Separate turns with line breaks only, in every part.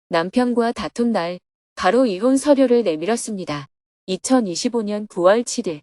남편과 다툰 날 바로 이혼 서류를 내밀었습니다. 2025년 9월 7일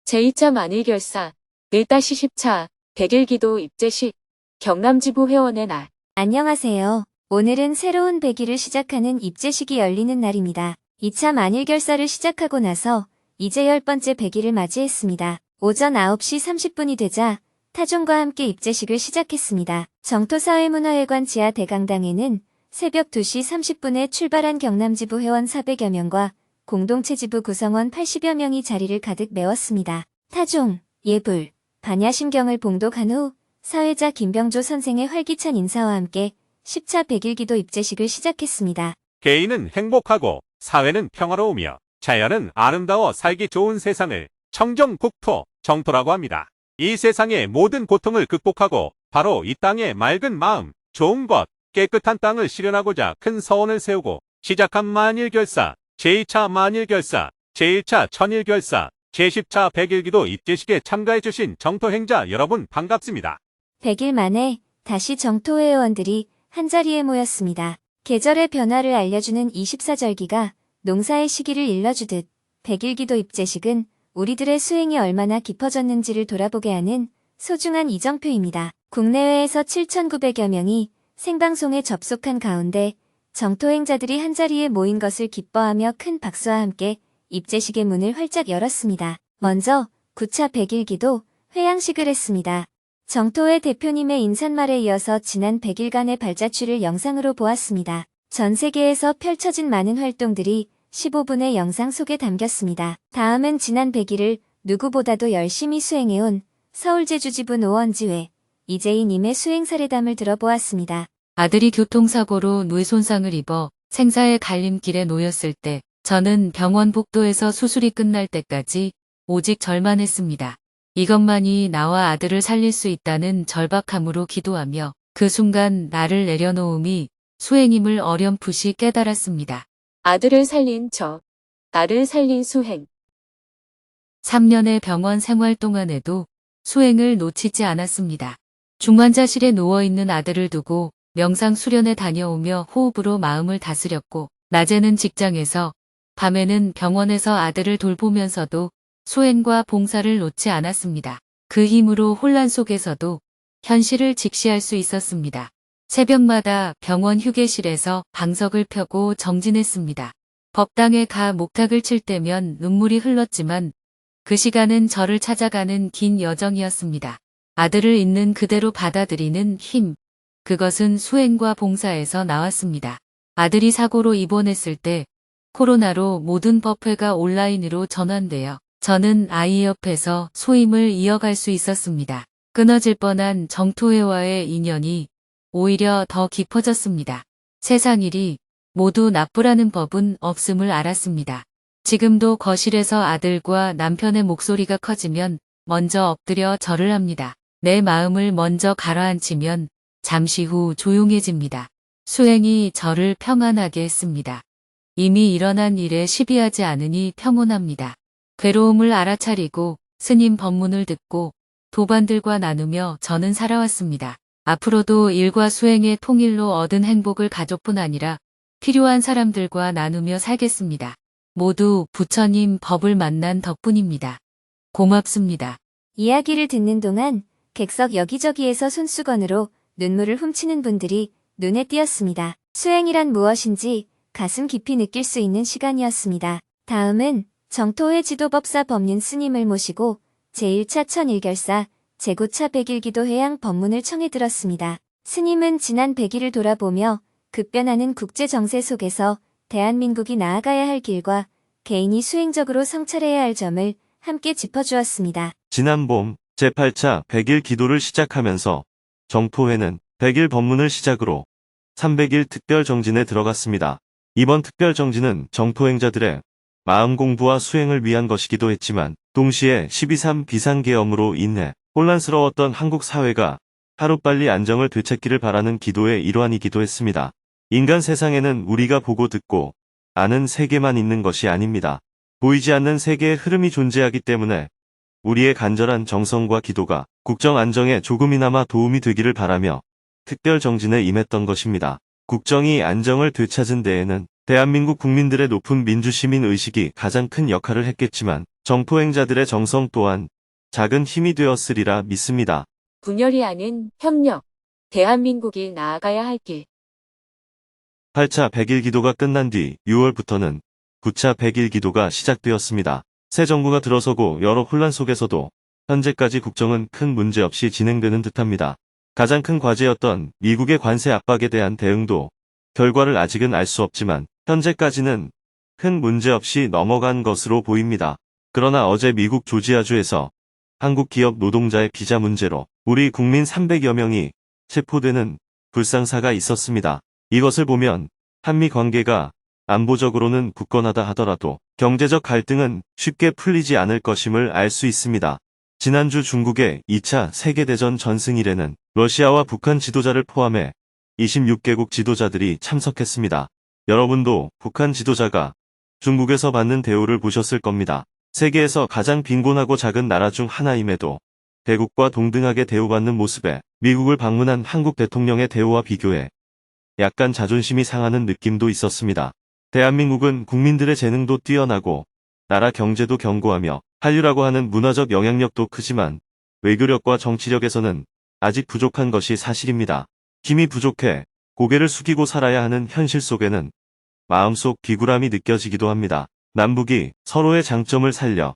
제2차 만일결사 1-10차 100일기도 입제식 경남지부 회원의 날.
안녕하세요. 오늘은 새로운 100일을 시작하는 입제식이 열리는 날입니다. 2차 만일결사를 시작하고 나서 이제 10번째 100일을 맞이했습니다. 오전 9시 30분이 되자 타종과 함께 입제식을 시작했습니다. 정토사회문화회관 지하 대강당에는 새벽 2시 30분에 출발한 경남지부 회원 400여 명과 공동체지부 구성원 80여 명이 자리를 가득 메웠습니다. 타종, 예불, 반야심경을 봉독한 후 사회자 김병조 선생의 활기찬 인사와 함께 10차 100일기도 입제식을 시작했습니다.
개인은 행복하고 사회는 평화로우며 자연은 아름다워 살기 좋은 세상을 청정국토, 정토라고 합니다. 이 세상의 모든 고통을 극복하고 바로 이 땅의 맑은 마음, 좋은 것, 깨끗한 땅을 실현하고자 큰 서원을 세우고 시작한 만일결사, 제2차 만일결사, 제1차 천일결사, 제10차 100일기도 입제식에 참가해주신 정토행자 여러분 반갑습니다.
100일 만에 다시 정토회원들이 한자리에 모였습니다. 계절의 변화를 알려주는 24절기가 농사의 시기를 일러주듯 100일기도 입제식은 우리들의 수행이 얼마나 깊어졌는지를 돌아보게 하는 소중한 이정표입니다. 국내외에서 7,900여 명이 생방송에 접속한 가운데 정토행자들이 한자리에 모인 것을 기뻐하며 큰 박수와 함께 입제식의 문을 활짝 열었습니다. 먼저 9차 100일기도 회양식을 했습니다. 정토회 대표님의 인사말에 이어서 지난 100일간의 발자취를 영상으로 보았습니다. 전 세계에서 펼쳐진 많은 활동들이 15분의 영상 속에 담겼습니다. 다음은 지난 100일을 누구보다도 열심히 수행해온 서울제주지부 노원지회 이재희님의 수행 사례담을 들어보았습니다.
아들이 교통사고로 뇌 손상을 입어 생사의 갈림길에 놓였을 때 저는 병원 복도에서 수술이 끝날 때까지 오직 절만 했습니다. 이것만이 나와 아들을 살릴 수 있다는 절박함으로 기도하며 그 순간 나를 내려놓음이 수행임을 어렴풋이 깨달았습니다. 아들을 살린 저, 나를 살린 수행. 3년의 병원 생활 동안에도 수행을 놓치지 않았습니다. 중환자실에 누워있는 아들을 두고 명상 수련에 다녀오며 호흡으로 마음을 다스렸고 낮에는 직장에서 밤에는 병원에서 아들을 돌보면서도 수행과 봉사를 놓지 않았습니다. 그 힘으로 혼란 속에서도 현실을 직시할 수 있었습니다. 새벽마다 병원 휴게실에서 방석을 펴고 정진했습니다. 법당에 가 목탁을 칠 때면 눈물이 흘렀지만 그 시간은 저를 찾아가는 긴 여정이었습니다. 아들을 있는 그대로 받아들이는 힘, 그것은 수행과 봉사에서 나왔습니다. 아들이 사고로 입원했을 때 코로나로 모든 법회가 온라인으로 전환되어 저는 아이 옆에서 소임을 이어갈 수 있었습니다. 끊어질 뻔한 정토회와의 인연이 오히려 더 깊어졌습니다. 세상 일이 모두 나쁘라는 법은 없음을 알았습니다. 지금도 거실에서 아들과 남편의 목소리가 커지면 먼저 엎드려 절을 합니다. 내 마음을 먼저 가라앉히면 잠시 후 조용해집니다. 수행이 저를 평안하게 했습니다. 이미 일어난 일에 시비하지 않으니 평온합니다. 괴로움을 알아차리고 스님 법문을 듣고 도반들과 나누며 저는 살아왔습니다. 앞으로도 일과 수행의 통일로 얻은 행복을 가족뿐 아니라 필요한 사람들과 나누며 살겠습니다. 모두 부처님 법을 만난 덕분입니다. 고맙습니다.
이야기를 듣는 동안 객석 여기저기에서 손수건으로 눈물을 훔치는 분들이 눈에 띄었습니다. 수행이란 무엇인지 가슴 깊이 느낄 수 있는 시간이었습니다. 다음은 정토회 지도법사 법륜 스님을 모시고 제1차 천일결사, 제9차 100일기도 회양 법문을 청해 들었습니다. 스님은 지난 100일을 돌아보며 급변하는 국제 정세 속에서 대한민국이 나아가야 할 길과 개인이 수행적으로 성찰해야 할 점을 함께 짚어주었습니다.
지난 봄 제8차 100일 기도를 시작하면서 정토회는 100일 법문을 시작으로 300일 특별 정진에 들어갔습니다. 이번 특별 정진은 정토행자들의 마음 공부와 수행을 위한 것이기도 했지만 동시에 12.3 비상계엄으로 인해 혼란스러웠던 한국 사회가 하루빨리 안정을 되찾기를 바라는 기도의 일환이기도 했습니다. 인간 세상에는 우리가 보고 듣고 아는 세계만 있는 것이 아닙니다. 보이지 않는 세계의 흐름이 존재하기 때문에 우리의 간절한 정성과 기도가 국정 안정에 조금이나마 도움이 되기를 바라며 특별 정진에 임했던 것입니다. 국정이 안정을 되찾은 데에는 대한민국 국민들의 높은 민주시민 의식이 가장 큰 역할을 했겠지만 정토행자들의 정성 또한 작은 힘이 되었으리라 믿습니다.
분열이 아닌 협력. 대한민국이 나아가야 할 길.
8차 100일 기도가 끝난 뒤 6월부터는 9차 100일 기도가 시작되었습니다. 새 정부가 들어서고 여러 혼란 속에서도 현재까지 국정은 큰 문제 없이 진행되는 듯합니다. 가장 큰 과제였던 미국의 관세 압박에 대한 대응도 결과를 아직은 알 수 없지만 현재까지는 큰 문제 없이 넘어간 것으로 보입니다. 그러나 어제 미국 조지아주에서 한국 기업 노동자의 비자 문제로 우리 국민 300여 명이 체포되는 불상사가 있었습니다. 이것을 보면 한미 관계가 안보적으로는 굳건하다 하더라도 경제적 갈등은 쉽게 풀리지 않을 것임을 알 수 있습니다. 지난주 중국의 2차 세계대전 전승일에는 러시아와 북한 지도자를 포함해 26개국 지도자들이 참석했습니다. 여러분도 북한 지도자가 중국에서 받는 대우를 보셨을 겁니다. 세계에서 가장 빈곤하고 작은 나라 중 하나임에도 대국과 동등하게 대우받는 모습에 미국을 방문한 한국 대통령의 대우와 비교해 약간 자존심이 상하는 느낌도 있었습니다. 대한민국은 국민들의 재능도 뛰어나고 나라 경제도 견고하며 한류라고 하는 문화적 영향력도 크지만 외교력과 정치력에서는 아직 부족한 것이 사실입니다. 힘이 부족해 고개를 숙이고 살아야 하는 현실 속에는 마음속 비굴함이 느껴지기도 합니다. 남북이 서로의 장점을 살려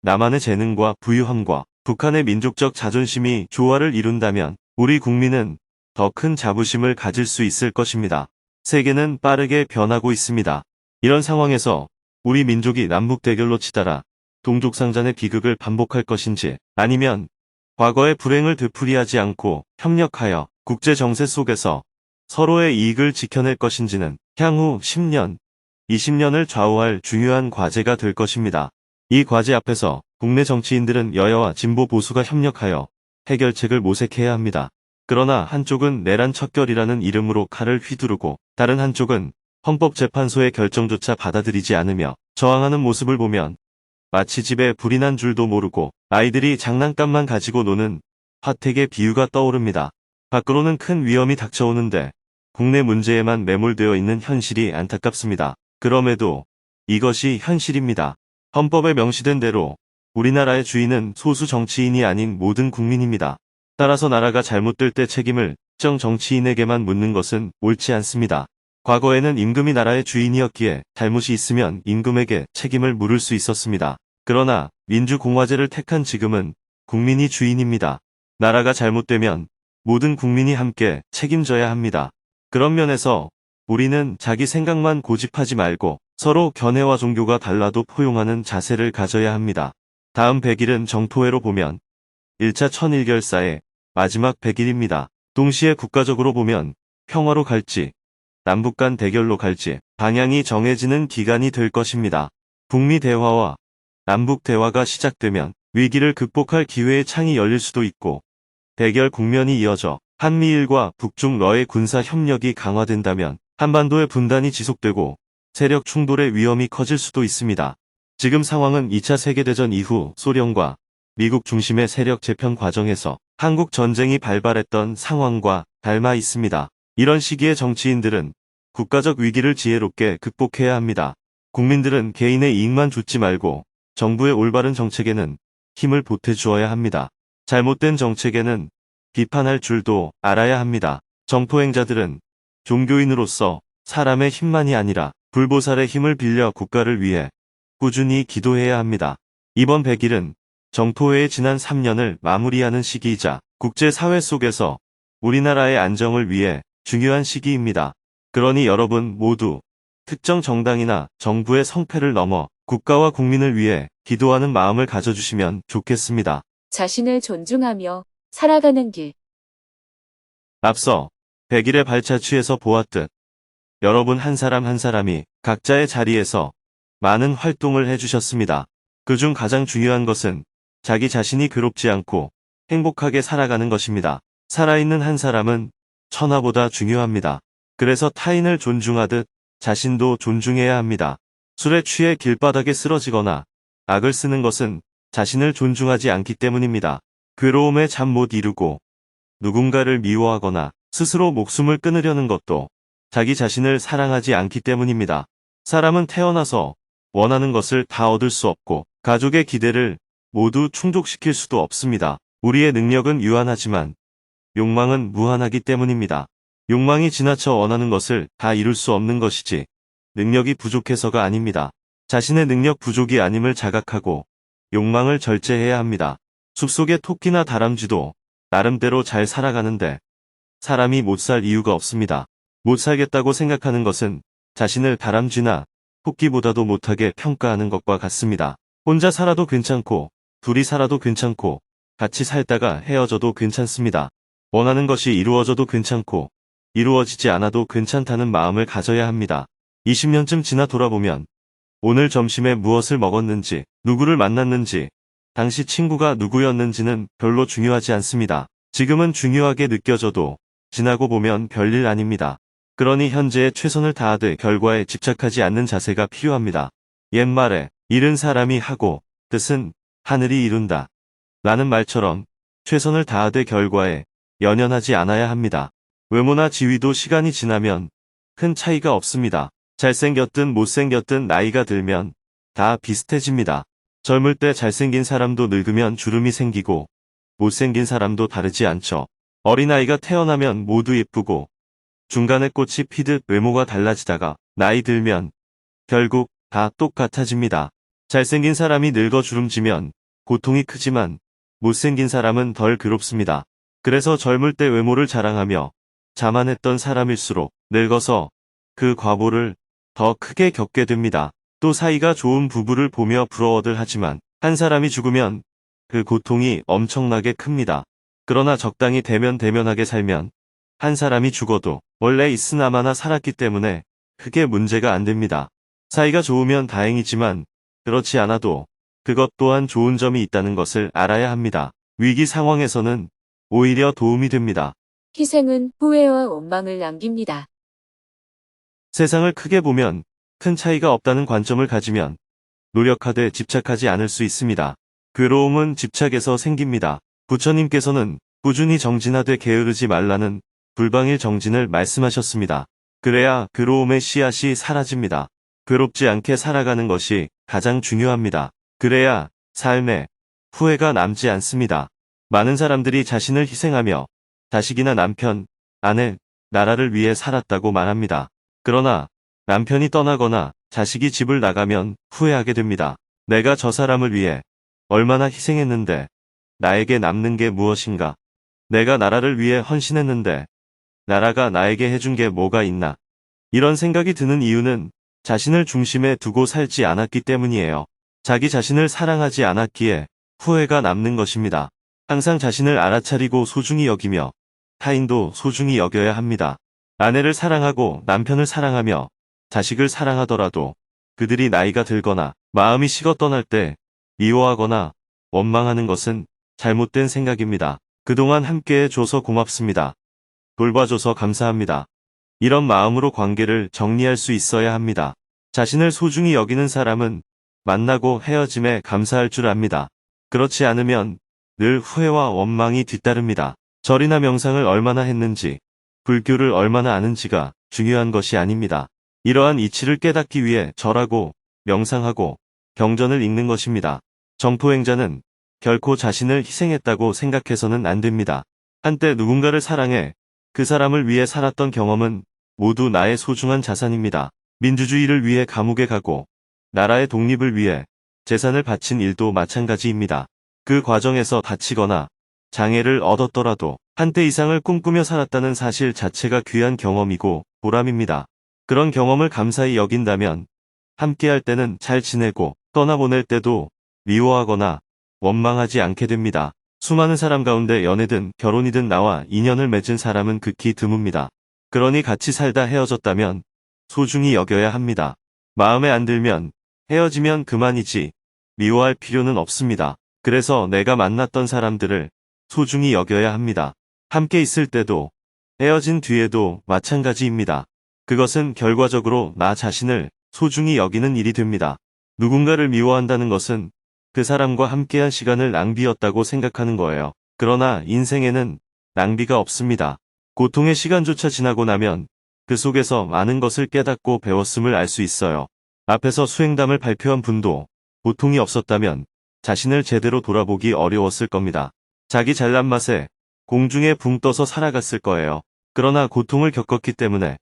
남한의 재능과 부유함과 북한의 민족적 자존심이 조화를 이룬다면 우리 국민은 더 큰 자부심을 가질 수 있을 것입니다. 세계는 빠르게 변하고 있습니다. 이런 상황에서 우리 민족이 남북 대결로 치달아 동족상잔의 비극을 반복할 것인지 아니면 과거의 불행을 되풀이하지 않고 협력하여 국제 정세 속에서 서로의 이익을 지켜낼 것인지는 향후 10년, 20년을 좌우할 중요한 과제가 될 것입니다. 이 과제 앞에서 국내 정치인들은 여야와 진보 보수가 협력하여 해결책을 모색해야 합니다. 그러나 한쪽은 내란 척결이라는 이름으로 칼을 휘두르고 다른 한쪽은 헌법재판소의 결정조차 받아들이지 않으며 저항하는 모습을 보면 마치 집에 불이 난 줄도 모르고 아이들이 장난감만 가지고 노는 화택의 비유가 떠오릅니다. 밖으로는 큰 위험이 닥쳐오는데 국내 문제에만 매몰되어 있는 현실이 안타깝습니다. 그럼에도 이것이 현실입니다. 헌법에 명시된 대로 우리나라의 주인은 소수 정치인이 아닌 모든 국민입니다. 따라서 나라가 잘못될 때 책임을 특정 정치인에게만 묻는 것은 옳지 않습니다. 과거에는 임금이 나라의 주인이었기에 잘못이 있으면 임금에게 책임을 물을 수 있었습니다. 그러나 민주공화제를 택한 지금은 국민이 주인입니다. 나라가 잘못되면 모든 국민이 함께 책임져야 합니다. 그런 면에서 우리는 자기 생각만 고집하지 말고 서로 견해와 종교가 달라도 포용하는 자세를 가져야 합니다. 다음 100일은 정토회로 보면 1차 천일결사의 마지막 100일입니다. 동시에 국가적으로 보면 평화로 갈지 남북 간 대결로 갈지 방향이 정해지는 기간이 될 것입니다. 북미 대화와 남북 대화가 시작되면 위기를 극복할 기회의 창이 열릴 수도 있고 대결 국면이 이어져 한미일과 북중러의 군사 협력이 강화된다면 한반도의 분단이 지속되고 세력 충돌의 위험이 커질 수도 있습니다. 지금 상황은 2차 세계대전 이후 소련과 미국 중심의 세력 재편 과정에서 한국 전쟁이 발발했던 상황과 닮아 있습니다. 이런 시기에 정치인들은 국가적 위기를 지혜롭게 극복해야 합니다. 국민들은 개인의 이익만 좇지 말고 정부의 올바른 정책에는 힘을 보태주어야 합니다. 잘못된 정책에는 비판할 줄도 알아야 합니다. 정토행자들은 종교인으로서 사람의 힘만이 아니라 불보살의 힘을 빌려 국가를 위해 꾸준히 기도해야 합니다. 이번 100일은 정토회의 지난 3년을 마무리하는 시기이자 국제사회 속에서 우리나라의 안정을 위해 중요한 시기입니다. 그러니 여러분 모두 특정 정당이나 정부의 성패를 넘어 국가와 국민을 위해 기도하는 마음을 가져주시면 좋겠습니다.
자신을 존중하며 살아가는 길.
앞서 100일의 발자취에서 보았듯 여러분 한 사람 한 사람이 각자의 자리에서 많은 활동을 해주셨습니다. 그중 가장 중요한 것은 자기 자신이 괴롭지 않고 행복하게 살아가는 것입니다. 살아있는 한 사람은 천하보다 중요합니다. 그래서 타인을 존중하듯 자신도 존중해야 합니다. 술에 취해 길바닥에 쓰러지거나 악을 쓰는 것은 자신을 존중하지 않기 때문입니다. 괴로움에 잠 못 이루고 누군가를 미워하거나 스스로 목숨을 끊으려는 것도 자기 자신을 사랑하지 않기 때문입니다. 사람은 태어나서 원하는 것을 다 얻을 수 없고 가족의 기대를 모두 충족시킬 수도 없습니다. 우리의 능력은 유한하지만 욕망은 무한하기 때문입니다. 욕망이 지나쳐 원하는 것을 다 이룰 수 없는 것이지 능력이 부족해서가 아닙니다. 자신의 능력 부족이 아님을 자각하고 욕망을 절제해야 합니다. 숲속의 토끼나 다람쥐도 나름대로 잘 살아가는데 사람이 못 살 이유가 없습니다. 못 살겠다고 생각하는 것은 자신을 다람쥐나 토끼보다도 못하게 평가하는 것과 같습니다. 혼자 살아도 괜찮고 둘이 살아도 괜찮고 같이 살다가 헤어져도 괜찮습니다. 원하는 것이 이루어져도 괜찮고 이루어지지 않아도 괜찮다는 마음을 가져야 합니다. 20년쯤 지나 돌아보면 오늘 점심에 무엇을 먹었는지, 누구를 만났는지, 당시 친구가 누구였는지는 별로 중요하지 않습니다. 지금은 중요하게 느껴져도 지나고 보면 별일 아닙니다. 그러니 현재에 최선을 다하되 결과에 집착하지 않는 자세가 필요합니다. 옛말에 잃은 사람이 하고 뜻은 하늘이 이룬다 라는 말처럼 최선을 다하되 결과에 연연하지 않아야 합니다. 외모나 지위도 시간이 지나면 큰 차이가 없습니다. 잘생겼든 못생겼든 나이가 들면 다 비슷해집니다. 젊을 때 잘생긴 사람도 늙으면 주름이 생기고 못생긴 사람도 다르지 않죠. 어린아이가 태어나면 모두 예쁘고 중간에 꽃이 피듯 외모가 달라지다가 나이 들면 결국 다 똑같아집니다. 잘생긴 사람이 늙어 주름지면 고통이 크지만 못생긴 사람은 덜 괴롭습니다. 그래서 젊을 때 외모를 자랑하며 자만했던 사람일수록 늙어서 그 과보를 더 크게 겪게 됩니다. 또 사이가 좋은 부부를 보며 부러워들 하지만 한 사람이 죽으면 그 고통이 엄청나게 큽니다. 그러나 적당히 대면대면하게 살면 한 사람이 죽어도 원래 있으나마나 살았기 때문에 크게 문제가 안 됩니다. 사이가 좋으면 다행이지만 그렇지 않아도 그것 또한 좋은 점이 있다는 것을 알아야 합니다. 위기 상황에서는 오히려 도움이 됩니다.
희생은 후회와 원망을 남깁니다.
세상을 크게 보면 큰 차이가 없다는 관점을 가지면 노력하되 집착하지 않을 수 있습니다. 괴로움은 집착에서 생깁니다. 부처님께서는 꾸준히 정진하되 게으르지 말라는 불방일 정진을 말씀하셨습니다. 그래야 괴로움의 씨앗이 사라집니다. 괴롭지 않게 살아가는 것이 가장 중요합니다. 그래야 삶에 후회가 남지 않습니다. 많은 사람들이 자신을 희생하며 자식이나 남편, 아내, 나라를 위해 살았다고 말합니다. 그러나 남편이 떠나거나 자식이 집을 나가면 후회하게 됩니다. 내가 저 사람을 위해 얼마나 희생했는데 나에게 남는 게 무엇인가? 내가 나라를 위해 헌신했는데 나라가 나에게 해준 게 뭐가 있나? 이런 생각이 드는 이유는 자신을 중심에 두고 살지 않았기 때문이에요. 자기 자신을 사랑하지 않았기에 후회가 남는 것입니다. 항상 자신을 알아차리고 소중히 여기며 타인도 소중히 여겨야 합니다. 아내를 사랑하고 남편을 사랑하며 자식을 사랑하더라도 그들이 나이가 들거나 마음이 식어 떠날 때 미워하거나 원망하는 것은 잘못된 생각입니다. 그동안 함께해 줘서 고맙습니다. 돌봐줘서 감사합니다. 이런 마음으로 관계를 정리할 수 있어야 합니다. 자신을 소중히 여기는 사람은 만나고 헤어짐에 감사할 줄 압니다. 그렇지 않으면 늘 후회와 원망이 뒤따릅니다. 절이나 명상을 얼마나 했는지, 불교를 얼마나 아는지가 중요한 것이 아닙니다. 이러한 이치를 깨닫기 위해 절하고 명상하고 경전을 읽는 것입니다. 정토행자는 결코 자신을 희생했다고 생각해서는 안 됩니다. 한때 누군가를 사랑해 그 사람을 위해 살았던 경험은 모두 나의 소중한 자산입니다. 민주주의를 위해 감옥에 가고 나라의 독립을 위해 재산을 바친 일도 마찬가지입니다. 그 과정에서 다치거나 장애를 얻었더라도 한때 이상을 꿈꾸며 살았다는 사실 자체가 귀한 경험이고 보람입니다. 그런 경험을 감사히 여긴다면 함께할 때는 잘 지내고 떠나보낼 때도 미워하거나 원망하지 않게 됩니다. 수많은 사람 가운데 연애든 결혼이든 나와 인연을 맺은 사람은 극히 드뭅니다. 그러니 같이 살다 헤어졌다면 소중히 여겨야 합니다. 마음에 안 들면 헤어지면 그만이지 미워할 필요는 없습니다. 그래서 내가 만났던 사람들을 소중히 여겨야 합니다. 함께 있을 때도 헤어진 뒤에도 마찬가지입니다. 그것은 결과적으로 나 자신을 소중히 여기는 일이 됩니다. 누군가를 미워한다는 것은 그 사람과 함께한 시간을 낭비였다고 생각하는 거예요. 그러나 인생에는 낭비가 없습니다. 고통의 시간조차 지나고 나면 그 속에서 많은 것을 깨닫고 배웠음을 알 수 있어요. 앞에서 수행담을 발표한 분도 고통이 없었다면 자신을 제대로 돌아보기 어려웠을 겁니다. 자기 잘난 맛에 공중에 붕 떠서 살아갔을 거예요. 그러나 고통을 겪었기 때문에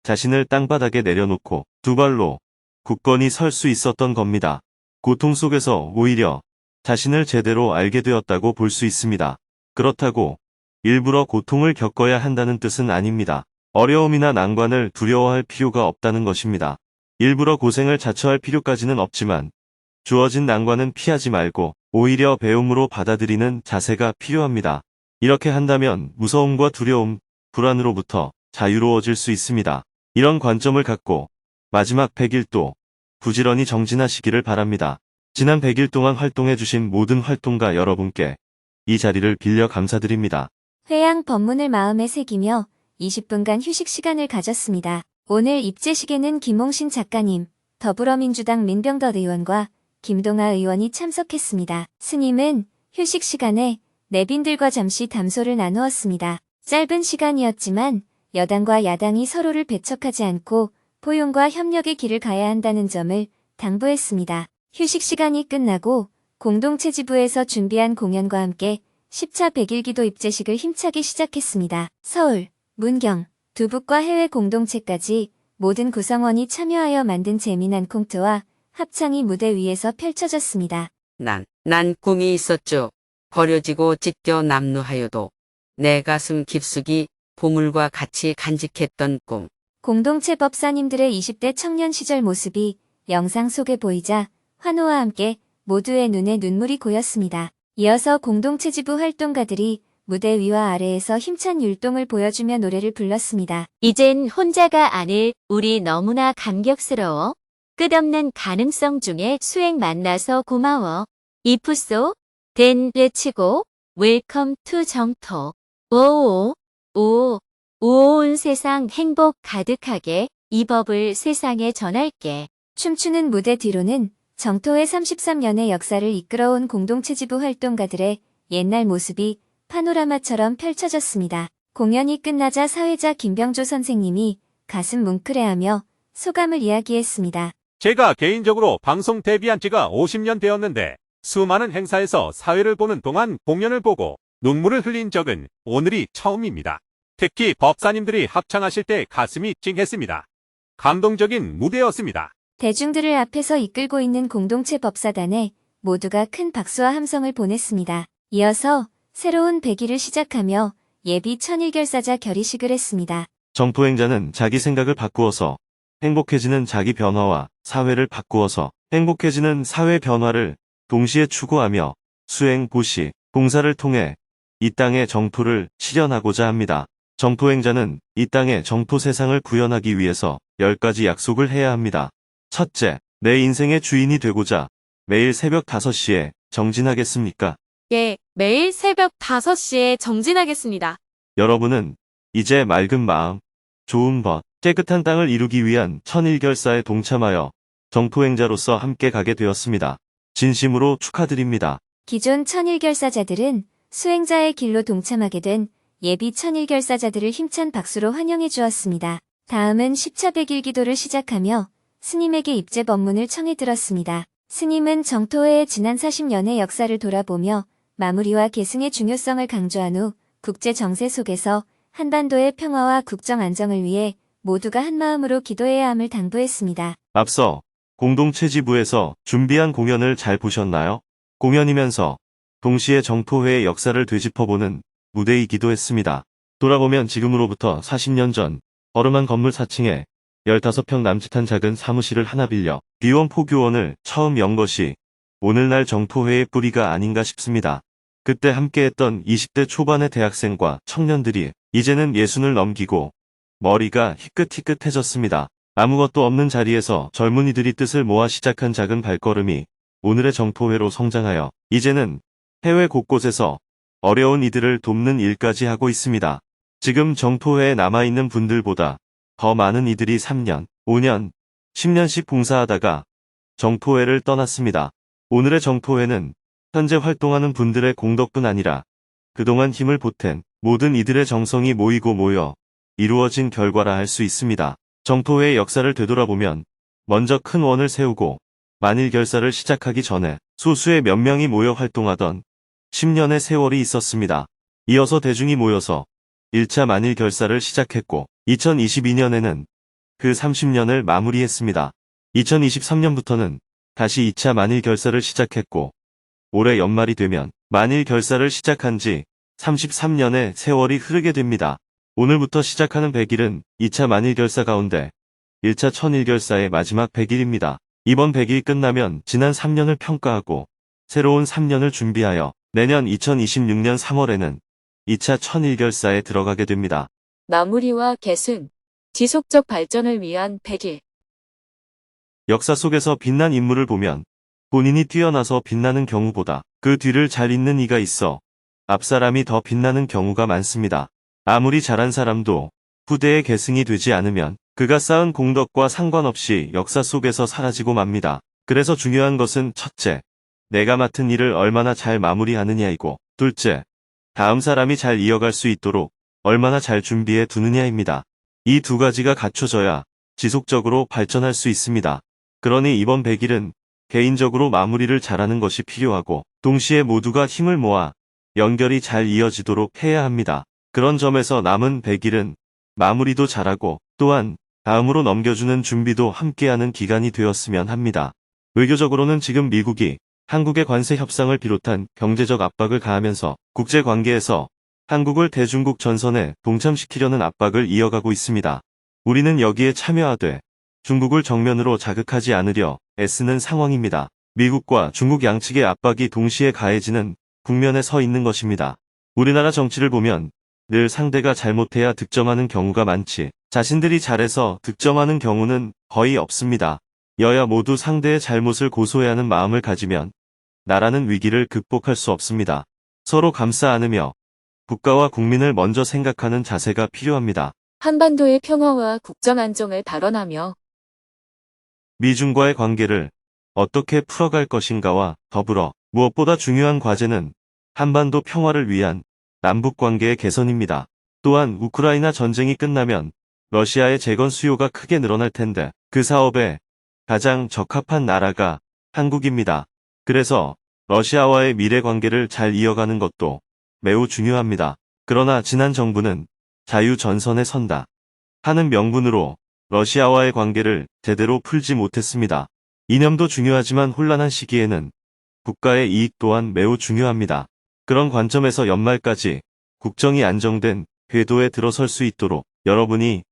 자신을 땅바닥에 내려놓고 두 발로 굳건히 설 수 있었던 겁니다. 고통 속에서 오히려 자신을 제대로 알게 되었다고 볼 수 있습니다. 그렇다고 일부러 고통을 겪어야 한다는 뜻은 아닙니다. 어려움이나 난관을 두려워할 필요가 없다는 것입니다. 일부러 고생을 자처할 필요까지는 없지만 주어진 난관은 피하지 말고 오히려 배움으로 받아들이는 자세가 필요합니다. 이렇게 한다면 무서움과 두려움, 불안으로부터 자유로워질 수 있습니다. 이런 관점을 갖고 마지막 100일도 부지런히 정진하시기를 바랍니다. 지난 100일 동안 활동해주신 모든 활동가 여러분께 이 자리를 빌려 감사드립니다.
회양 법문을 마음에 새기며 20분간 휴식 시간을 가졌습니다. 오늘 입제식에는 김홍신 작가님, 더불어민주당 민병덧 의원과 김동아 의원이 참석했습니다. 스님은 휴식 시간에 내빈들과 잠시 담소를 나누었습니다. 짧은 시간이었지만 여당과 야당이 서로를 배척하지 않고 포용과 협력의 길을 가야 한다는 점을 당부했습니다. 휴식 시간이 끝나고 공동체 지부에서 준비한 공연과 함께 10차 100일 기도 입제식을 힘차게 시작했습니다. 서울, 문경, 두북과 해외 공동체까지 모든 구성원이 참여하여 만든 재미난 콩트와 합창이 무대 위에서 펼쳐졌습니다.
난 꿈이 있었죠. 버려지고 찢겨 남루하여도 내 가슴 깊숙이 보물과 같이 간직했던 꿈.
공동체 법사님들의 20대 청년 시절 모습이 영상 속에 보이자 환호와 함께 모두의 눈에 눈물이 고였습니다. 이어서 공동체 지부 활동가들이 무대 위와 아래에서 힘찬 율동을 보여주며 노래를 불렀습니다.
이젠 혼자가 아닐 우리 너무나 감격스러워. 끝없는 가능성 중에 수행 만나서 고마워. 이프소 된 외치고 웰컴 투 정토. 오 온 세상 행복 가득하게 이 법을 세상에 전할게.
춤추는 무대 뒤로는 정토의 33년의 역사를 이끌어온 공동체 지부 활동가들의 옛날 모습이 파노라마처럼 펼쳐졌습니다. 공연이 끝나자 사회자 김병조 선생님이 가슴 뭉클해하며 소감을 이야기했습니다.
제가 개인적으로 방송 데뷔한 지가 50년 되었는데 수많은 행사에서 사회를 보는 동안 공연을 보고 눈물을 흘린 적은 오늘이 처음입니다. 특히 법사님들이 합창하실 때 가슴이 찡했습니다. 감동적인 무대였습니다.
대중들을 앞에서 이끌고 있는 공동체 법사단에 모두가 큰 박수와 함성을 보냈습니다. 이어서 새로운 100일을 시작하며 예비 천일결사자 결의식을 했습니다.
정토행자는 자기 생각을 바꾸어서 행복해지는 자기 변화와 사회를 바꾸어서 행복해지는 사회 변화를 동시에 추구하며 수행, 보시, 봉사를 통해 이 땅의 정토를 실현하고자 합니다. 정토행자는 이 땅의 정토 세상을 구현하기 위해서 10가지 약속을 해야 합니다. 첫째, 내 인생의 주인이 되고자 매일 새벽 5시에 정진하겠습니까?
예, 매일 새벽 5시에 정진하겠습니다.
여러분은 이제 맑은 마음, 좋은 벗, 깨끗한 땅을 이루기 위한 천일결사에 동참하여 정토행자로서 함께 가게 되었습니다. 진심으로 축하드립니다.
기존 천일결사자들은 수행자의 길로 동참하게 된 예비 천일결사자들을 힘찬 박수로 환영해 주었습니다. 다음은 10차 100일 기도를 시작하며 스님에게 입제 법문을 청해 들었습니다. 스님은 정토회의 지난 40년의 역사를 돌아보며 마무리와 계승의 중요성을 강조한 후 국제 정세 속에서 한반도의 평화와 국정 안정을 위해 모두가 한마음으로 기도해야 함을 당부했습니다.
앞서 공동체 지부에서 준비한 공연을 잘 보셨나요? 공연이면서 동시에 정토회의 역사를 되짚어보는 무대이기도 했습니다. 돌아보면 지금으로부터 40년 전 어름한 건물 4층에 15평 남짓한 작은 사무실을 하나 빌려 비원 포교원을 처음 연 것이 오늘날 정토회의 뿌리가 아닌가 싶습니다. 그때 함께했던 20대 초반의 대학생과 청년들이 이제는 60을 넘기고 머리가 희끗희끗해졌습니다. 아무것도 없는 자리에서 젊은이들이 뜻을 모아 시작한 작은 발걸음이 오늘의 정토회로 성장하여 이제는 해외 곳곳에서 어려운 이들을 돕는 일까지 하고 있습니다. 지금 정토회에 남아있는 분들보다 더 많은 이들이 3년, 5년, 10년씩 봉사하다가 정토회를 떠났습니다. 오늘의 정토회는 현재 활동하는 분들의 공덕뿐 아니라 그동안 힘을 보탠 모든 이들의 정성이 모여 이루어진 결과라 할 수 있습니다. 정토회의 역사를 되돌아보면 먼저 큰 원을 세우고 만일결사를 시작하기 전에 소수의 몇 명이 모여 활동하던 10년의 세월이 있었습니다. 이어서 대중이 모여서 1차 만일결사를 시작했고 2022년에는 그 30년을 마무리했습니다. 2023년부터는 다시 2차 만일결사를 시작했고 올해 연말이 되면 만일결사를 시작한 지 33년의 세월이 흐르게 됩니다. 오늘부터 시작하는 100일은 2차 만일결사 가운데 1차 천일결사의 마지막 100일입니다. 이번 100일 끝나면 지난 3년을 평가하고 새로운 3년을 준비하여 내년 2026년 3월에는 2차 천일결사에 들어가게 됩니다.
마무리와 계승, 지속적 발전을 위한 100일.
역사 속에서 빛난 인물을 보면 본인이 뛰어나서 빛나는 경우보다 그 뒤를 잘 잇는 이가 있어 앞사람이 더 빛나는 경우가 많습니다. 아무리 잘한 사람도 후대의 계승이 되지 않으면 그가 쌓은 공덕과 상관없이 역사 속에서 사라지고 맙니다. 그래서 중요한 것은 첫째, 내가 맡은 일을 얼마나 잘 마무리하느냐이고 둘째, 다음 사람이 잘 이어갈 수 있도록 얼마나 잘 준비해 두느냐입니다. 이 두 가지가 갖춰져야 지속적으로 발전할 수 있습니다. 그러니 이번 100일은 개인적으로 마무리를 잘하는 것이 필요하고 동시에 모두가 힘을 모아 연결이 잘 이어지도록 해야 합니다. 그런 점에서 남은 100일은 마무리도 잘하고 또한 다음으로 넘겨주는 준비도 함께하는 기간이 되었으면 합니다. 외교적으로는 지금 미국이 한국의 관세 협상을 비롯한 경제적 압박을 가하면서 국제관계에서 한국을 대중국 전선에 동참시키려는 압박을 이어가고 있습니다. 우리는 여기에 참여하되 중국을 정면으로 자극하지 않으려 애쓰는 상황입니다. 미국과 중국 양측의 압박이 동시에 가해지는 국면에 서 있는 것입니다. 우리나라 정치를 보면 늘 상대가 잘못해야 득점하는 경우가 많지 자신들이 잘해서 득점하는 경우는 거의 없습니다. 여야 모두 상대의 잘못을 고소해야 하는 마음을 가지면 나라는 위기를 극복할 수 없습니다. 서로 감싸 안으며 국가와 국민을 먼저 생각하는 자세가 필요합니다.
한반도의 평화와 국정 안정을 발언하며
미중과의 관계를 어떻게 풀어갈 것인가와 더불어 무엇보다 중요한 과제는 한반도 평화를 위한 남북관계의 개선입니다. 또한 우크라이나 전쟁이 끝나면 러시아의 재건 수요가 크게 늘어날 텐데 그 사업에 가장 적합한 나라가 한국입니다. 그래서 러시아와의 미래 관계를 잘 이어가는 것도 매우 중요합니다. 그러나 지난 정부는 자유전선에 선다 하는 명분으로 러시아와의 관계를 제대로 풀지 못했습니다. 이념도 중요하지만 혼란한 시기에는 국가의 이익 또한 매우 중요합니다. 그런 관점에서 연말까지 국정이 안정된 궤도에 들어설 수 있도록 여러분이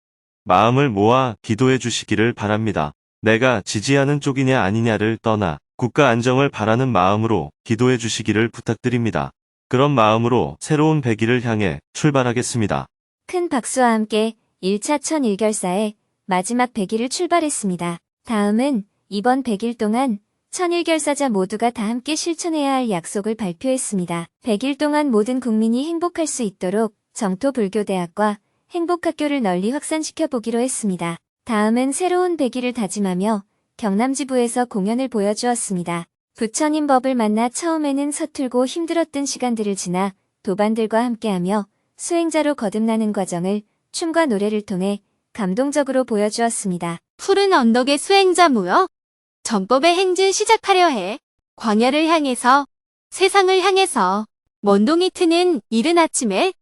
마음을 모아 기도해 주시기를 바랍니다. 내가 지지하는 쪽이냐 아니냐를 떠나 국가 안정을 바라는 마음으로 기도해 주시기를 부탁드립니다. 그런 마음으로 새로운 100일을 향해 출발하겠습니다.
큰 박수와 함께 1차 천일결사의 마지막 100일을 출발했습니다. 다음은 이번 100일 동안 천일결사자 모두가 다 함께 실천해야 할 약속을 발표했습니다. 100일 동안 모든 국민이 행복할 수 있도록 정토불교대학과 행복학교를 널리 확산시켜 보기로 했습니다. 다음은 새로운 100일을 다짐하며 경남지부에서 공연을 보여주었습니다. 부처님 법을 만나 처음에는 서툴고 힘들었던 시간들을 지나 도반들과 함께하며 수행자로 거듭나는 과정을 춤과 노래를 통해 감동적으로 보여주었습니다.
푸른 언덕에 수행자 모여 전법의 행진 시작하려 해. 광야를 향해서 세상을 향해서 먼동이 트는 이른 아침에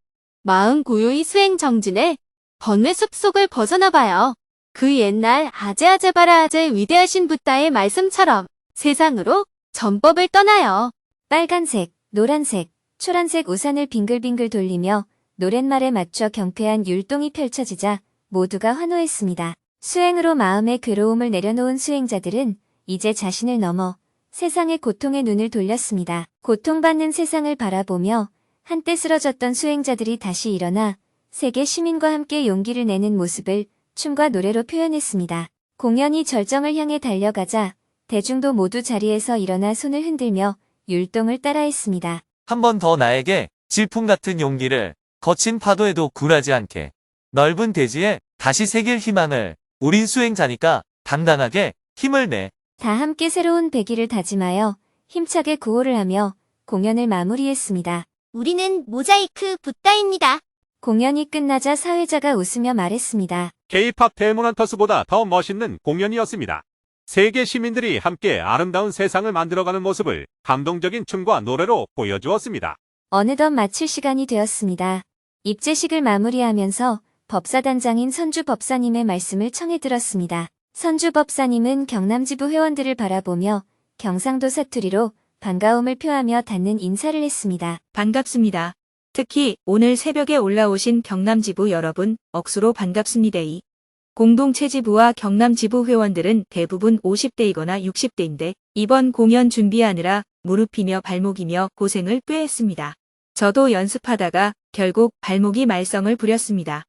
마음 고요히 수행 정진해 번뇌 숲속을 벗어나봐요. 그 옛날 아제아제바라아제 위대하신 붓다의 말씀처럼 세상으로 전법을 떠나요.
빨간색, 노란색, 초란색 우산을 빙글빙글 돌리며 노랫말에 맞춰 경쾌한 율동이 펼쳐지자 모두가 환호했습니다. 수행으로 마음의 괴로움을 내려놓은 수행자들은 이제 자신을 넘어 세상의 고통에 눈을 돌렸습니다. 고통받는 세상을 바라보며 한때 쓰러졌던 수행자들이 다시 일어나 세계 시민과 함께 용기를 내는 모습을 춤과 노래로 표현했습니다. 공연이 절정을 향해 달려가자 대중도 모두 자리에서 일어나 손을 흔들며 율동을 따라했습니다.
한 번 더 나에게 질풍 같은 용기를 거친 파도에도 굴하지 않게 넓은 대지에 다시 새길 희망을 우린 수행자니까 단단하게 힘을 내.
다 함께 새로운 100일을 다짐하여 힘차게 구호를 하며 공연을 마무리했습니다.
우리는 모자이크 붓다입니다.
공연이 끝나자 사회자가 웃으며 말했습니다.
K-팝 데몬헌터스보다 더 멋있는 공연이었습니다. 세계 시민들이 함께 아름다운 세상을 만들어가는 모습을 감동적인 춤과 노래로 보여주었습니다.
어느덧 마칠 시간이 되었습니다. 입제식을 마무리하면서 법사단장인 선주 법사님의 말씀을 청해 들었습니다. 선주 법사님은 경남지부 회원들을 바라보며 경상도 사투리로 반가움을 표하며 닿는 인사를 했습니다.
반갑습니다. 특히 오늘 새벽에 올라오신 경남지부 여러분 억수로 반갑습니다이. 공동체지부와 경남지부 회원들은 대부분 50대이거나 60대인데 이번 공연 준비하느라 무릎이며 발목이며 고생을 꽤 했습니다. 저도 연습하다가 결국 발목이 말썽을 부렸습니다.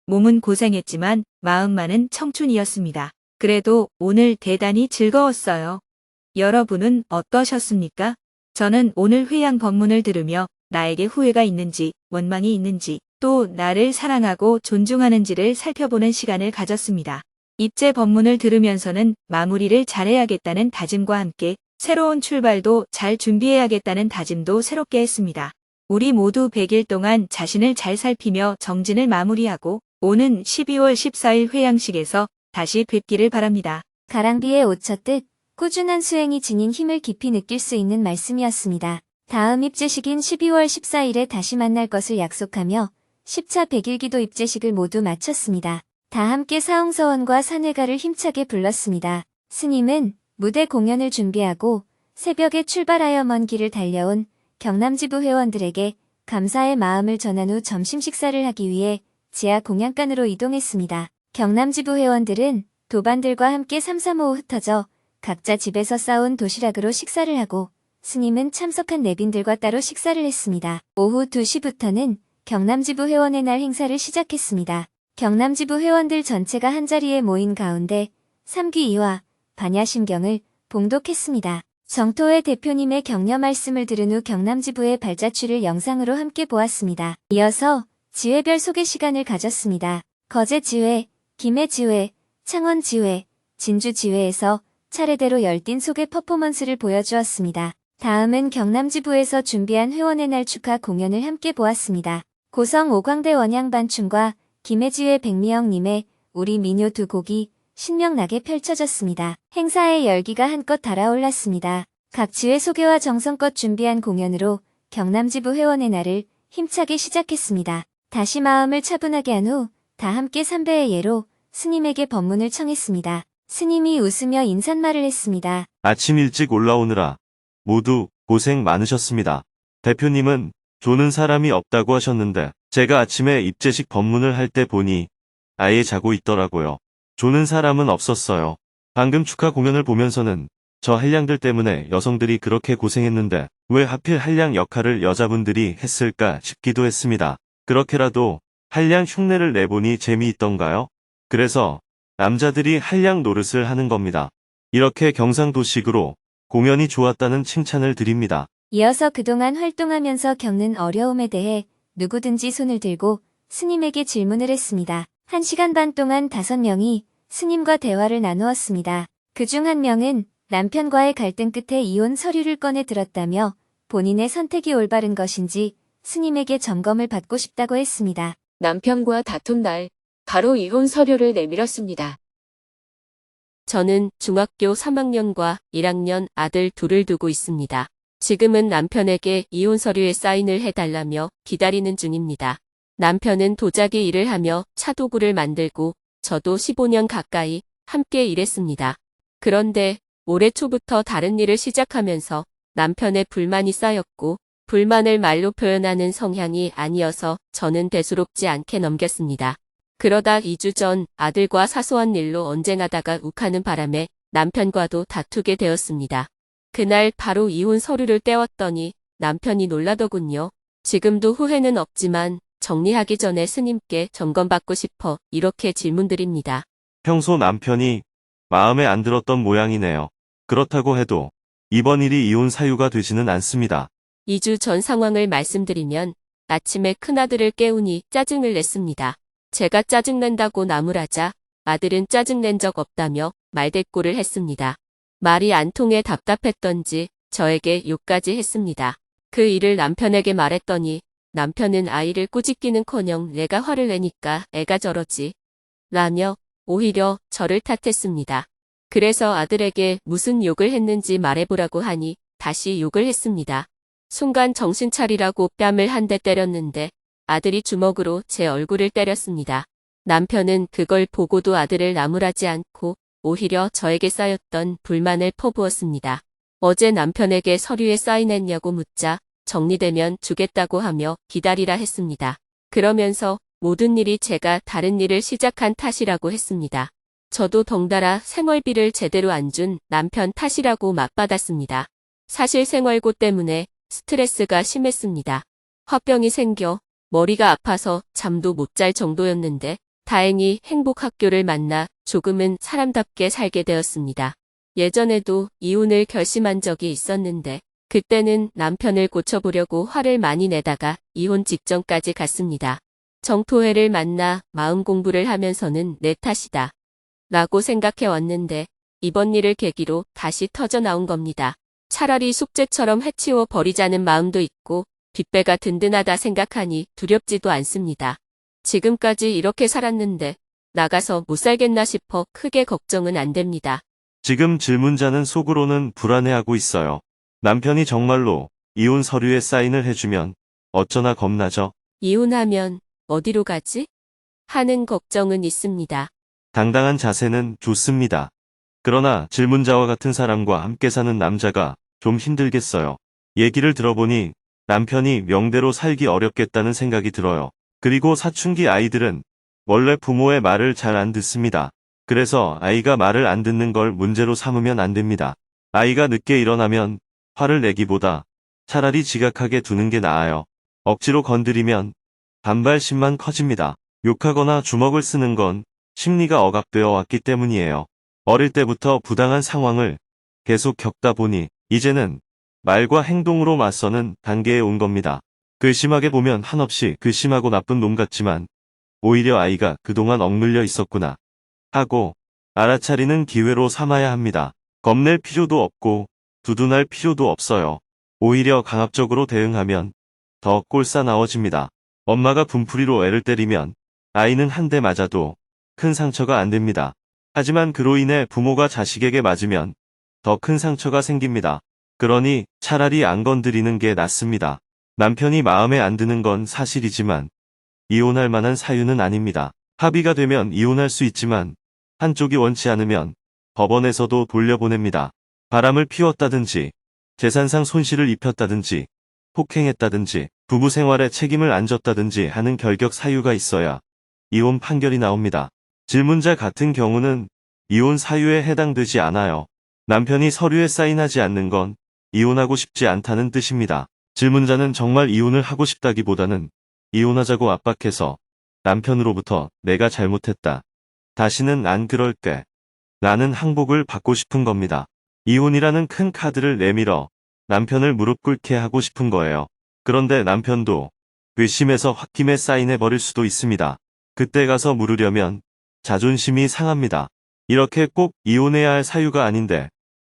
몸은 고생했지만 마음만은 청춘이었습니다. 그래도 오늘 대단히 즐거웠어요. 여러분은 어떠셨습니까? 저는 오늘 회양 법문을 들으며 나에게 후회가 있는지, 원망이 있는지, 또 나를 사랑하고 존중하는지를 살펴보는 시간을 가졌습니다. 입제 법문을 들으면서는 마무리를 잘해야겠다는 다짐과 함께 새로운 출발도 잘 준비해야겠다는 다짐도 새롭게 했습니다. 우리 모두 100일 동안 자신을 잘 살피며 정진을 마무리하고 오는 12월 14일 회양식에서 다시 뵙기를 바랍니다.
가랑비에 옷 쳤듯 꾸준한 수행이 지닌 힘을 깊이 느낄 수 있는 말씀이었습니다. 다음 입제식인 12월 14일에 다시 만날 것을 약속하며 10차 100일기도 입제식을 모두 마쳤습니다. 다 함께 사홍서원과 산회가를 힘차게 불렀습니다. 스님은 무대 공연을 준비하고 새벽에 출발하여 먼 길을 달려온 경남지부 회원들에게 감사의 마음을 전한 후 점심 식사를 하기 위해 지하 공양간으로 이동했습니다. 경남지부 회원들은 도반들과 함께 삼삼오오 흩어져 각자 집에서 싸온 도시락으로 식사를 하고 스님은 참석한 내빈들과 따로 식사를 했습니다. 오후 2시부터는 경남지부 회원의 날 행사를 시작했습니다. 경남지부 회원들 전체가 한자리에 모인 가운데 삼귀이와 반야심경을 봉독했습니다. 정토회 대표님의 격려 말씀을 들은 후 경남지부의 발자취를 영상으로 함께 보았습니다. 이어서 지회별 소개 시간을 가졌습니다. 거제지회, 김해지회, 창원지회, 진주지회에서 차례대로 열띤 소개 퍼포먼스를 보여주었습니다. 다음은 경남지부에서 준비한 회원의 날 축하 공연을 함께 보았습니다. 고성 오광대 원양반춤과 김해지회 백미영님의 우리 미녀 두 곡이 신명나게 펼쳐졌습니다. 행사의 열기가 한껏 달아올랐습니다. 각 지회 소개와 정성껏 준비한 공연으로 경남지부 회원의 날을 힘차게 시작했습니다. 다시 마음을 차분하게 한 후 다 함께 삼배의 예로 스님에게 법문을 청했습니다. 스님이 웃으며 인사말을 했습니다.
아침 일찍 올라오느라 모두 고생 많으셨습니다. 대표님은 조는 사람이 없다고 하셨는데 제가 아침에 입제식 법문을 할 때 보니 아예 자고 있더라고요. 조는 사람은 없었어요. 방금 축하 공연을 보면서는 저 한량들 때문에 여성들이 그렇게 고생했는데 왜 하필 한량 역할을 여자분들이 했을까 싶기도 했습니다. 그렇게라도 한량 흉내를 내보니 재미있던가요? 그래서 남자들이 한량 노릇을 하는 겁니다. 이렇게 경상도식으로 공연이 좋았다는 칭찬을 드립니다.
이어서 그동안 활동하면서 겪는 어려움에 대해 누구든지 손을 들고 스님에게 질문을 했습니다. 1시간 반 동안 5명이 스님과 대화를 나누었습니다. 그중 한 명은 남편과의 갈등 끝에 이혼 서류를 꺼내 들었다며 본인의 선택이 올바른 것인지 스님에게 점검을 받고 싶다고 했습니다.
남편과 다툰 날 바로 이혼 서류를 내밀었습니다. 저는 중학교 3학년과 1학년 아들 둘을 두고 있습니다. 지금은 남편에게 이혼 서류에 사인을 해달라며 기다리는 중입니다. 남편은 도자기 일을 하며 차도구를 만들고 저도 15년 가까이 함께 일했습니다. 그런데 올해 초부터 다른 일을 시작하면서 남편의 불만이 쌓였고 불만을 말로 표현하는 성향이 아니어서 저는 대수롭지 않게 넘겼습니다. 그러다 2주 전 아들과 사소한 일로 언쟁하다가 욱하는 바람에 남편과도 다투게 되었습니다. 그날 바로 이혼 서류를 떼왔더니 남편이 놀라더군요. 지금도 후회는 없지만 정리하기 전에 스님께 점검받고 싶어 이렇게 질문드립니다.
평소 남편이 마음에 안 들었던 모양이네요. 그렇다고 해도 이번 일이 이혼 사유가 되지는 않습니다.
2주 전 상황을 말씀드리면 아침에 큰아들을 깨우니 짜증을 냈습니다. 제가 짜증낸다고 나무라자 아들은 짜증낸 적 없다며 말대꾸를 했습니다. 말이 안 통해 답답했던지 저에게 욕까지 했습니다. 그 일을 남편에게 말했더니 남편은 아이를 꾸짖기는커녕 내가 화를 내니까 애가 저러지 라며 오히려 저를 탓했습니다. 그래서 아들에게 무슨 욕을 했는지 말해보라고 하니 다시 욕을 했습니다. 순간 정신 차리라고 뺨을 한 대 때렸는데 아들이 주먹으로 제 얼굴을 때렸습니다. 남편은 그걸 보고도 아들을 나무라지 않고 오히려 저에게 쌓였던 불만을 퍼부었습니다. 어제 남편에게 서류에 사인했냐고 묻자 정리되면 주겠다고 하며 기다리라 했습니다. 그러면서 모든 일이 제가 다른 일을 시작한 탓이라고 했습니다. 저도 덩달아 생활비를 제대로 안 준 남편 탓이라고 맞받았습니다. 사실 생활고 때문에 스트레스가 심했습니다. 화병이 생겨 머리가 아파서 잠도 못 잘 정도였는데 다행히 행복학교를 만나 조금은 사람답게 살게 되었습니다. 예전에도 이혼을 결심한 적이 있었는데 그때는 남편을 고쳐보려고 화를 많이 내다가 이혼 직전까지 갔습니다. 정토회를 만나 마음 공부를 하면서는 내 탓이다 라고 생각해 왔는데 이번 일을 계기로 다시 터져 나온 겁니다. 차라리 숙제처럼 해치워 버리자는 마음도 있고 뒷배가 든든하다 생각하니 두렵지도 않습니다. 지금까지 이렇게 살았는데 나가서 못 살겠나 싶어 크게 걱정은 안 됩니다.
지금 질문자는 속으로는 불안해하고 있어요. 남편이 정말로 이혼 서류에 사인을 해주면 어쩌나 겁나죠?
이혼하면 어디로 가지? 하는 걱정은 있습니다.
당당한 자세는 좋습니다. 그러나 질문자와 같은 사람과 함께 사는 남자가 좀 힘들겠어요. 얘기를 들어보니 남편이 명대로 살기 어렵겠다는 생각이 들어요. 그리고 사춘기 아이들은 원래 부모의 말을 잘 안 듣습니다. 그래서 아이가 말을 안 듣는 걸 문제로 삼으면 안 됩니다. 아이가 늦게 일어나면 화를 내기보다 차라리 지각하게 두는 게 나아요. 억지로 건드리면 반발심만 커집니다. 욕하거나 주먹을 쓰는 건 심리가 억압되어 왔기 때문이에요. 어릴 때부터 부당한 상황을 계속 겪다 보니 이제는 말과 행동으로 맞서는 단계에 온 겁니다. 괘씸하게 보면 한없이 괘씸하고 나쁜 놈 같지만 오히려 아이가 그동안 억눌려 있었구나 하고 알아차리는 기회로 삼아야 합니다. 겁낼 필요도 없고 두둔할 필요도 없어요. 오히려 강압적으로 대응하면 더 꼴싸나워집니다. 엄마가 분풀이로 애를 때리면 아이는 한 대 맞아도 큰 상처가 안 됩니다. 하지만 그로 인해 부모가 자식에게 맞으면 더 큰 상처가 생깁니다. 그러니 차라리 안 건드리는 게 낫습니다. 남편이 마음에 안 드는 건 사실이지만 이혼할 만한 사유는 아닙니다. 합의가 되면 이혼할 수 있지만 한쪽이 원치 않으면 법원에서도 돌려보냅니다. 바람을 피웠다든지 재산상 손실을 입혔다든지 폭행했다든지 부부 생활에 책임을 안 졌다든지 하는 결격 사유가 있어야 이혼 판결이 나옵니다. 질문자 같은 경우는 이혼 사유에 해당되지 않아요. 남편이 서류에 사인하지 않는 건 이혼하고 싶지 않다는 뜻입니다. 질문자는 정말 이혼을 하고 싶다기보다는 이혼하자고 압박해서 남편으로부터 내가 잘못했다. 다시는 안 그럴게. 라는 항복을 받고 싶은 겁니다. 이혼이라는 큰 카드를 내밀어 남편을 무릎 꿇게 하고 싶은 거예요. 그런데 남편도 괘씸해서 홧김에 사인해버릴 수도 있습니다. 그때 가서 물으려면 자존심이 상합니다. 이렇게 꼭 이혼해야 할 사유가 아닌데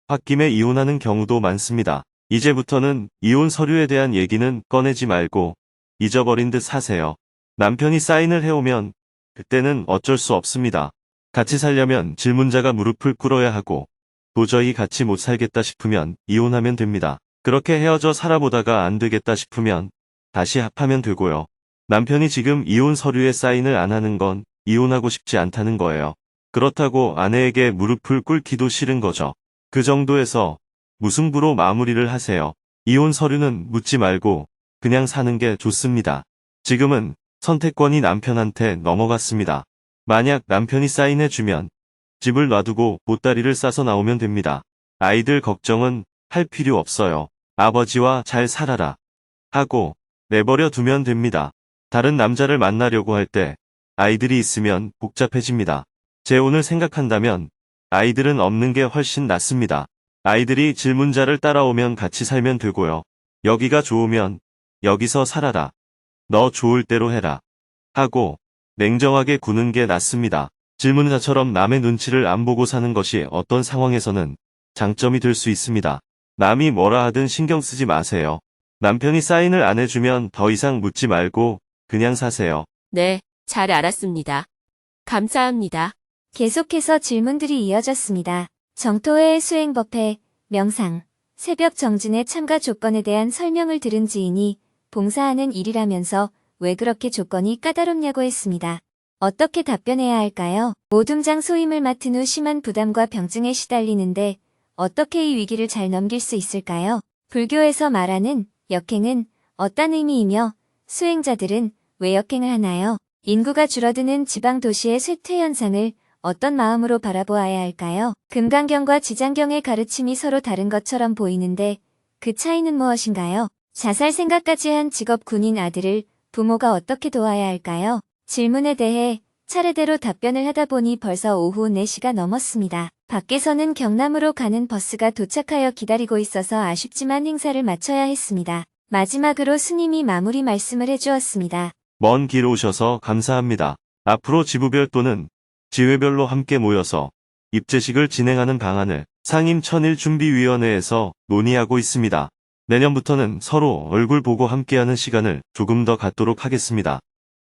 홧김에 이혼하는 경우도 많습니다. 이제부터는 이혼 서류에 대한 얘기는 꺼내지 말고 잊어버린 듯 사세요. 남편이 사인을 해오면 그때는 어쩔 수 없습니다. 같이 살려면 질문자가 무릎을 꿇어야 하고 도저히 같이 못 살겠다 싶으면 이혼하면 됩니다. 그렇게 헤어져 살아보다가 안 되겠다 싶으면 다시 합하면 되고요. 남편이 지금 이혼 서류에 사인을 안 하는 건 이혼하고 싶지 않다는 거예요. 그렇다고 아내에게 무릎을 꿇기도 싫은 거죠. 그 정도에서 무승부로 마무리를 하세요. 이혼 서류는 묻지 말고 그냥 사는 게 좋습니다. 지금은 선택권이 남편한테 넘어갔습니다. 만약 남편이 사인해주면 집을 놔두고 보따리를 싸서 나오면 됩니다. 아이들 걱정은 할 필요 없어요. 아버지와 잘 살아라 하고 내버려 두면 됩니다. 다른 남자를 만나려고 할 때 아이들이 있으면 복잡해집니다. 재혼을 생각한다면 아이들은 없는 게 훨씬 낫습니다. 아이들이 질문자를 따라오면 같이 살면 되고요. 여기가 좋으면 여기서 살아라 너 좋을 대로 해라. 하고 냉정하게 구는 게 낫습니다. 질문자처럼 남의 눈치를 안 보고 사는 것이 어떤 상황에서는 장점이 될 수 있습니다. 남이 뭐라 하든 신경 쓰지 마세요. 남편이 사인을 안 해주면 더 이상 묻지 말고 그냥 사세요.
네, 잘 알았습니다. 감사합니다.
계속해서 질문들이 이어졌습니다. 정토회의 수행법회, 명상, 새벽 정진의 참가 조건에 대한 설명을 들은 지인이 봉사하는 일이라면서 왜 그렇게 조건이 까다롭냐고 했습니다. 어떻게 답변해야 할까요? 모둠장 소임을 맡은 후 심한 부담과 병증에 시달리는데 어떻게 이 위기를 잘 넘길 수 있을까요? 불교에서 말하는 역행은 어떤 의미이며 수행자들은 왜 역행을 하나요? 인구가 줄어드는 지방 도시의 쇠퇴 현상을 어떤 마음으로 바라보아야 할까요? 금강경과 지장경의 가르침이 서로 다른 것처럼 보이는데 그 차이는 무엇인가요? 자살 생각까지 한 직업 군인 아들을 부모가 어떻게 도와야 할까요? 질문에 대해 차례대로 답변을 하다 보니 벌써 오후 4시가 넘었습니다. 밖에서는 경남으로 가는 버스가 도착하여 기다리고 있어서 아쉽지만 행사를 마쳐야 했습니다. 마지막으로 스님이 마무리 말씀을 해주었습니다.
먼 길 오셔서 감사합니다. 앞으로 지부별 또는 지회별로 함께 모여서 입제식을 진행하는 방안을 상임 천일준비위원회에서 논의하고 있습니다. 내년부터는 서로 얼굴 보고 함께하는 시간을 조금 더 갖도록 하겠습니다.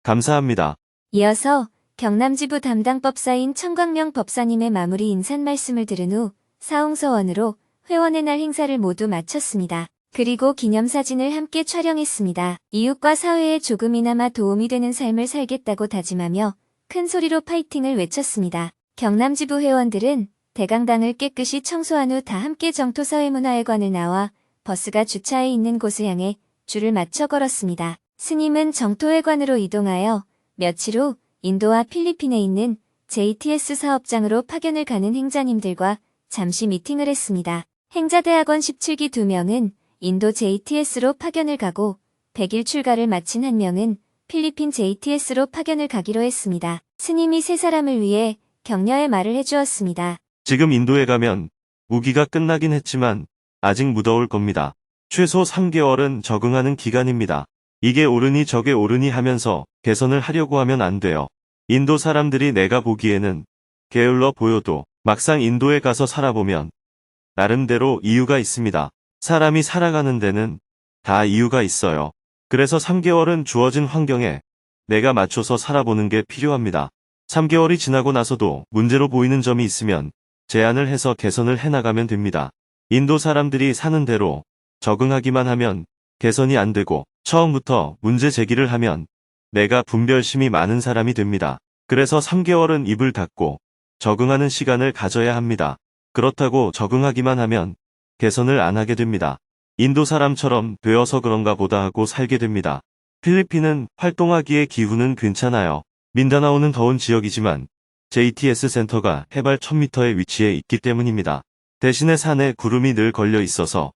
감사합니다.
이어서 경남지부 담당 법사인 청광명 법사님의 마무리 인사 말씀을 들은 후 사홍서원으로 회원의 날 행사를 모두 마쳤습니다. 그리고 기념사진을 함께 촬영했습니다. 이웃과 사회에 조금이나마 도움이 되는 삶을 살겠다고 다짐하며 큰 소리로 파이팅을 외쳤습니다. 경남지부 회원들은 대강당을 깨끗이 청소한 후 다 함께 정토사회문화회관을 나와 버스가 주차해 있는 곳을 향해 줄을 맞춰 걸었습니다. 스님은 정토회관으로 이동하여 며칠 후 인도와 필리핀에 있는 JTS 사업장으로 파견을 가는 행자님들과 잠시 미팅을 했습니다. 행자대학원 17기 2명은 인도 JTS로 파견을 가고 100일 출가를 마친 1명은 필리핀 JTS로 파견을 가기로 했습니다. 스님이 세 사람을 위해 격려의 말을 해주었습니다.
지금 인도에 가면 우기가 끝나긴 했지만 아직 무더울 겁니다. 최소 3개월은 적응하는 기간입니다. 이게 옳으니 저게 옳으니 하면서 개선을 하려고 하면 안 돼요. 인도 사람들이 내가 보기에는 게을러 보여도 막상 인도에 가서 살아보면 나름대로 이유가 있습니다. 사람이 살아가는 데는 다 이유가 있어요. 그래서 3개월은 주어진 환경에 내가 맞춰서 살아보는 게 필요합니다. 3개월이 지나고 나서도 문제로 보이는 점이 있으면 제안을 해서 개선을 해나가면 됩니다. 인도 사람들이 사는 대로 적응하기만 하면 개선이 안 되고 처음부터 문제 제기를 하면 내가 분별심이 많은 사람이 됩니다. 그래서 3개월은 입을 닫고 적응하는 시간을 가져야 합니다. 그렇다고 적응하기만 하면 개선을 안 하게 됩니다. 인도 사람처럼 되어서 그런가 보다 하고 살게 됩니다. 필리핀은 활동하기에 기후는 괜찮아요. 민다나오는 더운 지역이지만 JTS 센터가 해발 1000m의 위치에 있기 때문입니다. 대신에 산에 구름이 늘 걸려 있어서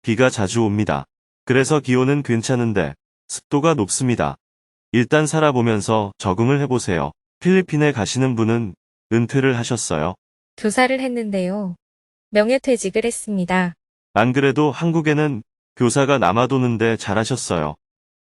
비가 자주 옵니다. 그래서 기온은 괜찮은데 습도가 높습니다. 일단 살아보면서 적응을 해보세요. 필리핀에 가시는 분은 은퇴를 하셨어요.
교사를 했는데요. 명예퇴직을 했습니다.
안 그래도 한국에는 교사가 남아도는데 잘하셨어요.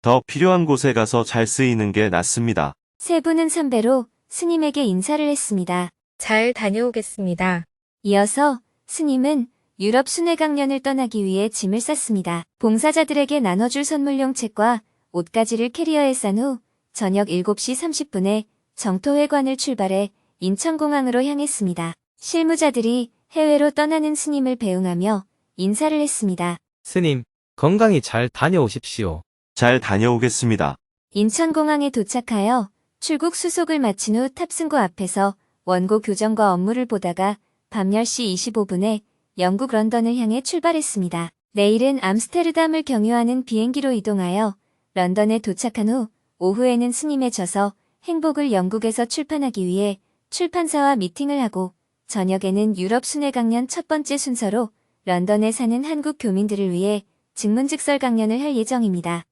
더 필요한 곳에 가서 잘 쓰이는 게 낫습니다.
세 분은 선배로 스님에게 인사를 했습니다.
잘 다녀오겠습니다.
이어서 스님은 유럽 순회강연을 떠나기 위해 짐을 쌌습니다. 봉사자들에게 나눠줄 선물용 책과 옷가지를 캐리어에 싼 후 저녁 7시 30분에 정토회관을 출발해 인천공항으로 향했습니다. 실무자들이 해외로 떠나는 스님을 배웅하며 인사를 했습니다.
스님, 건강히 잘 다녀오십시오.
잘 다녀오겠습니다.
인천공항에 도착하여 출국 수속을 마친 후 탑승구 앞에서 원고 교정과 업무를 보다가 밤 10시 25분에 영국 런던을 향해 출발했습니다. 내일은 암스테르담을 경유하는 비행기로 이동하여 런던에 도착한 후 오후에는 스님에 져서 행복을 영국에서 출판하기 위해 출판사와 미팅을 하고 저녁에는 유럽 순회 강연 첫 번째 순서로 런던에 사는 한국 교민들을 위해 증문즉설 강연을 할 예정입니다.